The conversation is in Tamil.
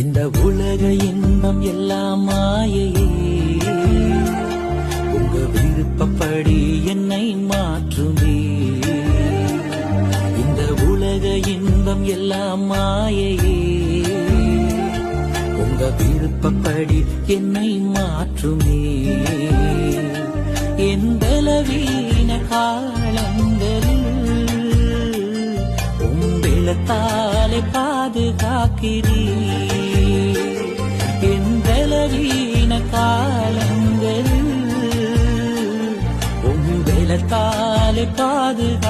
இந்த உலக இன்பம் எல்லாம் மாயையே, உங்க விருப்பப்படி என்னை மாற்றுமே. இந்த உலக இன்பம் எல்லாம் மாயையே, உங்க விருப்பப்படி என்னை மாற்றுமே. எந்த பலவீன காலங்களில் உம்பிளத்தாலே பாதுகாக்கிறீர். என் பலவீன காலங்களில் உம்பிளத்தாலே பாதுகாக்கிறீர்.